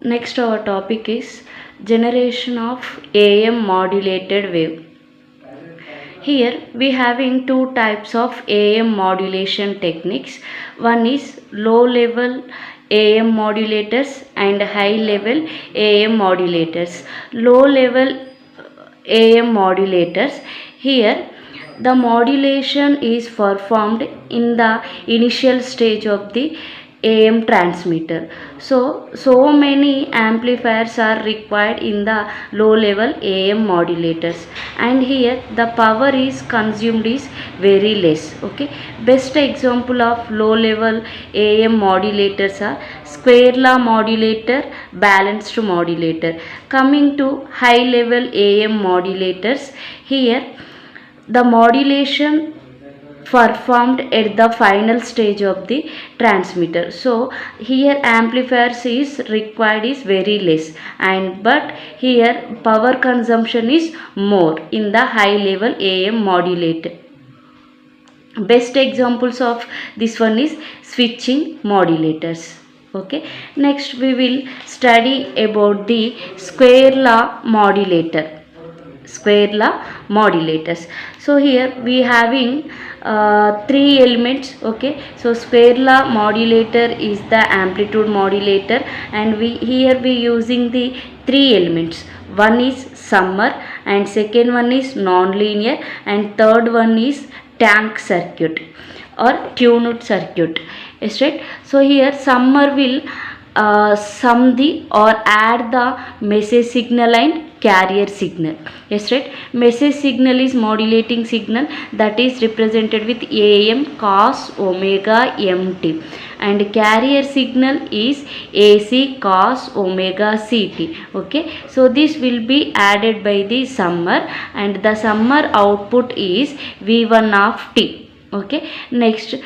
Next our topic is generation of AM modulated wave. Here we having two types of AM modulation techniques. One is low level AM modulators and high level AM modulators. Low level AM modulators, here the modulation is performed in the initial stage of the AM transmitter. So many amplifiers are required in the low level AM modulators, and here the power is consumed is very less. Okay, best example of low level AM modulators are square law modulator, balanced modulator. Coming to high level AM modulators, here the modulation performed at the final stage of the transmitter. So here amplifiers is required is very less, and but here power consumption is more in the high level AM modulator. Best examples of this one is switching modulators. Okay, next we will study about the square law modulator. Square law modulators. So here we having three elements. Okay, so square law modulator is the amplitude modulator, and we using the three elements. One is summer, and second one is non-linear, and third one is tank circuit or tuned circuit. Yes, right. So here summer will sum the or add the message signal and carrier signal. Yes, right. Message signal is modulating signal that is represented with AM cos omega mt, and carrier signal is AC cos omega ct. Okay, so this will be added by the summer, and the summer output is V1 of t. Okay, next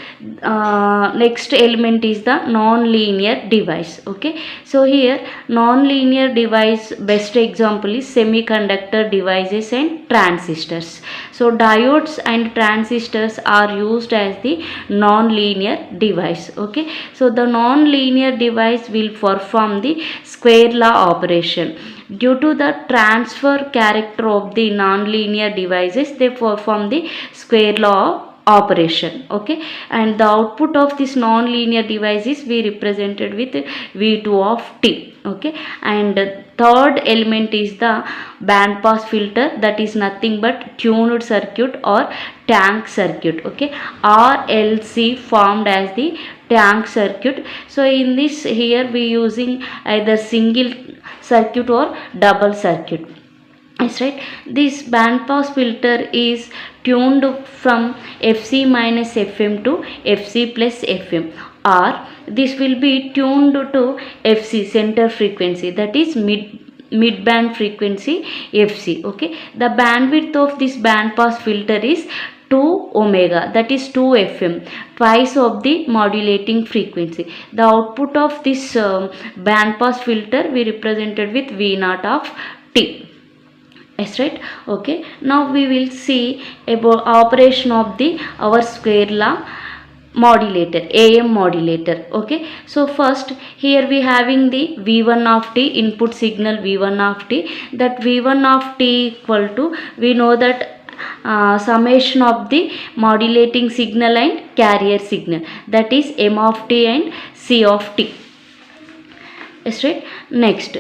element is the non-linear device. Okay, so here non-linear device best example is semiconductor devices and transistors. So diodes and transistors are used as the non-linear device. Okay, so the non-linear device will perform the square law operation. Due to the transfer character of the non-linear devices, they perform the square law operation. Okay, and the output of this non-linear device is we represented with V2 of t. Okay, and third element is the band pass filter, that is nothing but tuned circuit or tank circuit. Okay, RLC formed as the tank circuit. So in this, here we using either single circuit or double circuit. Yes, right. This band pass filter is tuned from FC minus FM to FC plus FM, or this will be tuned to FC center frequency, that is mid band frequency FC. Okay, the bandwidth of this band pass filter is 2 omega, that is 2 FM, twice of the modulating frequency. The output of this band pass filter we represented with V0 of t. Yes, right. Okay, now we will see about operation of the our square law modulator, AM modulator. Okay, so first here we having the V1 of t, input signal V1 of t. That V1 of t equal to, we know that summation of the modulating signal and carrier signal, that is M of t and C of t. Yes, right. Next,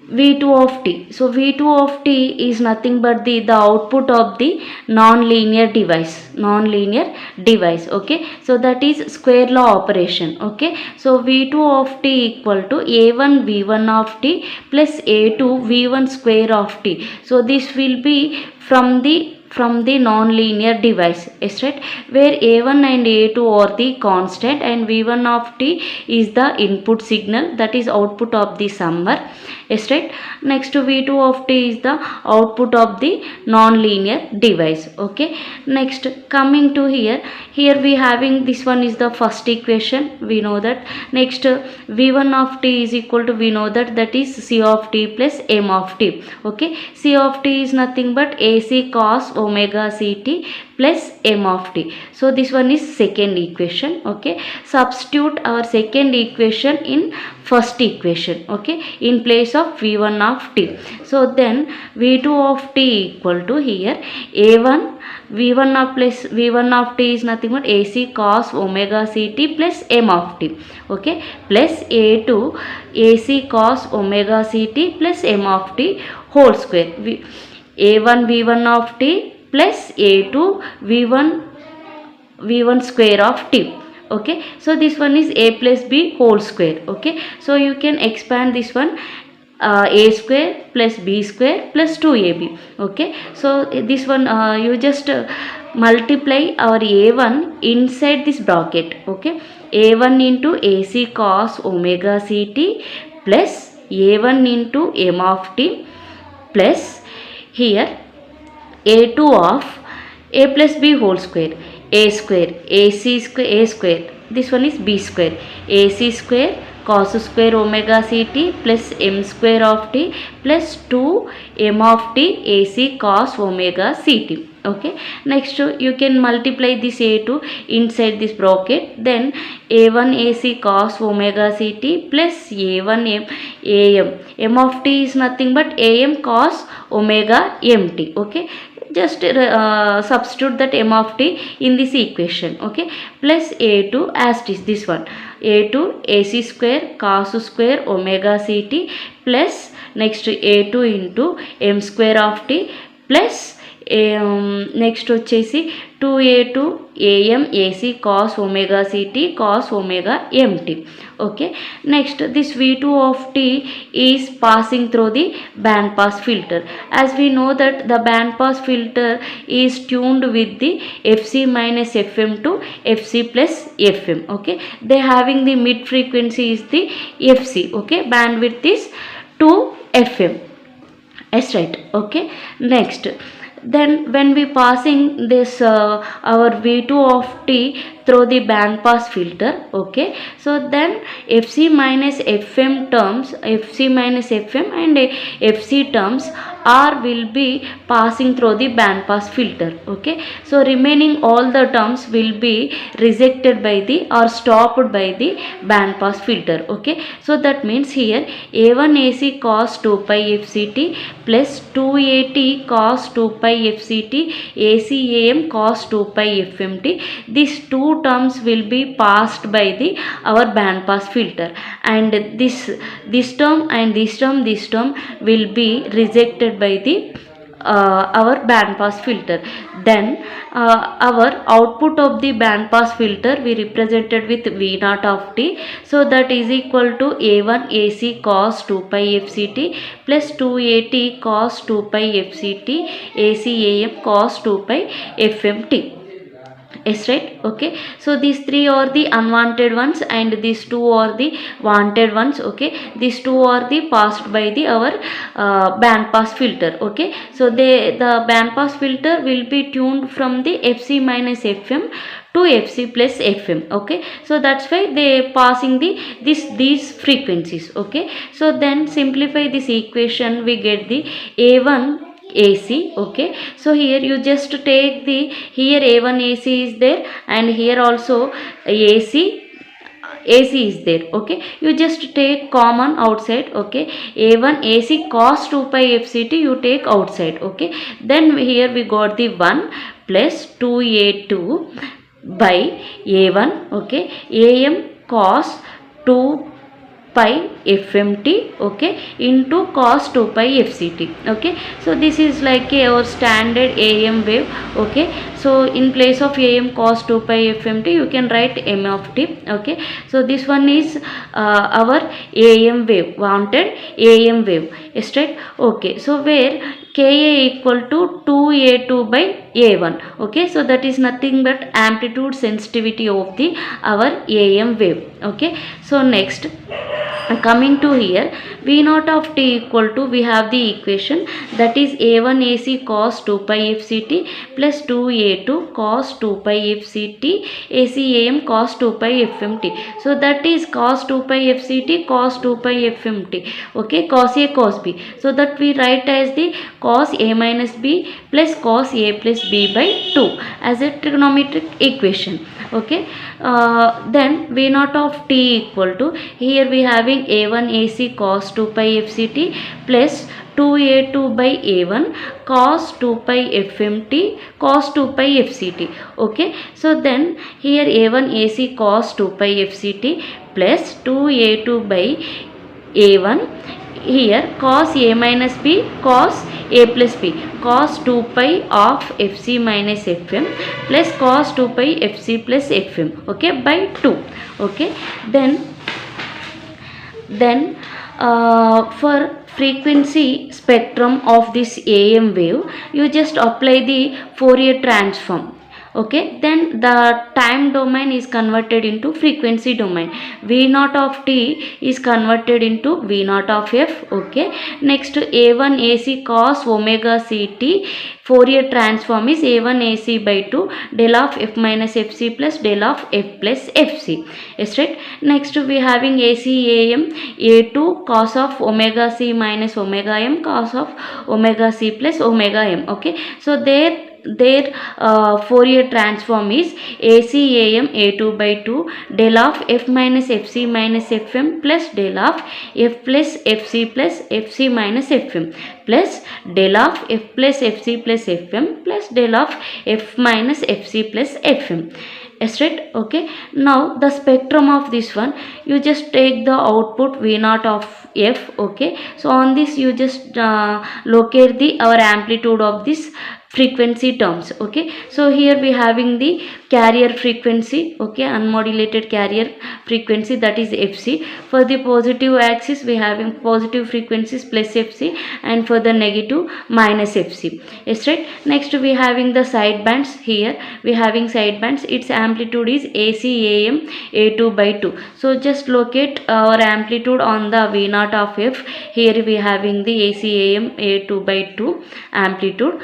V2 of t. So V2 of t is nothing but the output of the non-linear device. Okay, so that is square law operation. Okay, so V2 of t equal to A1 V1 of t plus A2 V1 square of t. So this will be from the non-linear device. Yes, right, where A1 and A2 are the constant and V1 of t is the input signal, that is output of the summer. Yes, right. Next to V2 of t is the output of the non-linear device. Okay, next coming to here we having this one is the first equation, we know that. Next V1 of t is equal to, we know that is C of t plus M of t. Okay, C of t is nothing but AC cos omega ct plus m of t. So this one is second equation. Okay, substitute our second equation in first equation, okay, in place of v1 of t. So then v2 of t equal to here a1 v1 of plus v1 of t is nothing but ac cos omega ct plus m of t, okay, plus a2 ac cos omega ct plus m of t whole square, a1 v1 of t plus a2 v1 square of t. Okay, so this one is a plus b whole square. Okay, so you can expand this one, a square plus b square plus 2ab. Okay, so this one you just multiply our a1 inside this bracket. Okay, a1 into ac cos omega ct plus a1 into m of t plus here a2 of a plus b whole square, a square, ac square, a square, this one is b square, ac square cos square omega ct plus m square of t plus 2 m of t ac cos omega ct. Okay, next you can multiply this a2 inside this bracket, then a1 ac cos omega ct plus a1 m of t is nothing but am cos omega mt. Okay, just substitute that m of t in this equation. Okay, plus a2 as it is this one, a2 ac square cos square omega ct plus next a2 into m square of t plus next వచ్చేసి 2a2 am ac cos omega ct cos omega mt. Okay, next this v2 of t is passing through the band pass filter. As we know that the band pass filter is tuned with the fc minus fm to fc plus fm. Okay, they having the mid frequency is the fc. Okay, bandwidth is 2 fm. Yes, right. Okay, next then when we passing this our v2 of t through the band pass filter, okay, so then fc minus fm terms, fc minus fm and fc terms are will be passing through the band pass filter. Okay, so remaining all the terms will be rejected by the or stopped by the band pass filter. Okay, so that means here a1 ac cos 2 pi fct plus 2at cos 2 pi fct ac am cos 2 pi fmt, these two terms will be passed by the our band pass filter, and this term and this term will be rejected by the our band pass filter. Then our output of the band pass filter we represented with v naught of t, so that is equal to a1 ac cos 2 pi fct plus 2at cos 2 pi fct ac am cos 2 pi fmt. Yes, right. Okay, so these three are the unwanted ones and these two are the wanted ones. Okay, these two are the passed by the our band pass filter. Okay, so the band pass filter will be tuned from the fc minus fm to fc plus fm. Okay, so that's why they passing the these frequencies. Okay, so then simplify this equation, we get the a1 AC. Okay, so here you just take the here a1 AC is there and here also AC is there. Okay, you just take common outside. Okay, a1 AC cos 2 pi fct you take outside. Okay, then here we got the 1 plus 2a2 by a1. Okay, am cos 2 pi fmt, okay, into cos 2 pi fct. Okay, so this is like our standard am wave. Okay, so in place of am cos 2 pi fmt you can write m of t. Okay, so this one is our am wave, wanted am wave. Yes, right. Okay, so where ka equal to 2a2 by a1. Okay, so that is nothing but amplitude sensitivity of the our am wave. Okay, so next Coming to here, V naught of t equal to, we have the equation that is a1 ac cos 2 pi fct plus 2a2 cos 2 pi fct acam cos 2 pi fmt. So that is cos 2 pi fct cos 2 pi fmt, okay, cos a cos b. So that we write as the cos a minus b plus cos a plus b by 2 as a trigonometric equation, okay. Then V naught of t equal to, here we having a1 ac cos 2 pi fct plus 2a2 by a1 cos 2 pi fmt cos 2 pi fct, okay. So then here a1 ac cos 2 pi fct plus 2a2 by a1, here cos a minus b cos a plus b cos 2 pi of fc minus fm plus cos 2 pi fc plus fm, okay, by 2, okay. Then for frequency spectrum of this am wave, you just apply the Fourier transform, okay. Then the time domain is converted into frequency domain. V naught of t is converted into V naught of f, okay. Next, a1 ac cos omega ct Fourier transform is a1 ac by 2 del of f minus fc plus del of f plus fc, yes, right. Next we having ac am a2 cos of omega c minus omega m cos of omega c plus omega m, okay. So their Fourier transform is ACAM A2 by 2 del of f minus fc minus fm plus del of f plus fc plus fc minus fm plus del of f plus fc plus fm plus del of f minus fc plus fm, yes, right, okay. Now the spectrum of this one, you just take the output V naught of f, okay. So on this you just locate the our amplitude of this frequency terms, okay. So here we having the carrier frequency, okay, unmodulated carrier frequency, that is fc. For the positive axis we having positive frequencies plus fc, and for the negative minus fc, yes, right. Next we having the side bands. Here we having side bands, its amplitude is acam a2 by 2. So just locate our amplitude on the V naught of f. Here we having the acam a2 by 2 amplitude,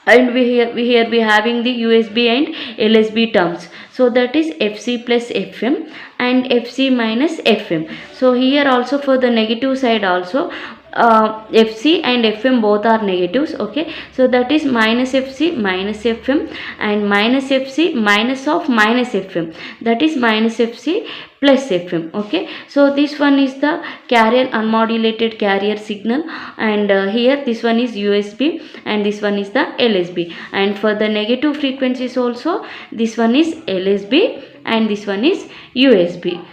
and we having the USB and LSB terms. So that is fc plus fm and fc minus fm. So here also for the negative side also, fc and fm both are negatives, okay. So that is minus fc minus fm and minus fc minus of minus fm, that is minus fc plus fm, okay. So this one is the carrier, unmodulated carrier signal, and here this one is USB and this one is the LSB. And for the negative frequencies also, this one is LSB and this one is USB.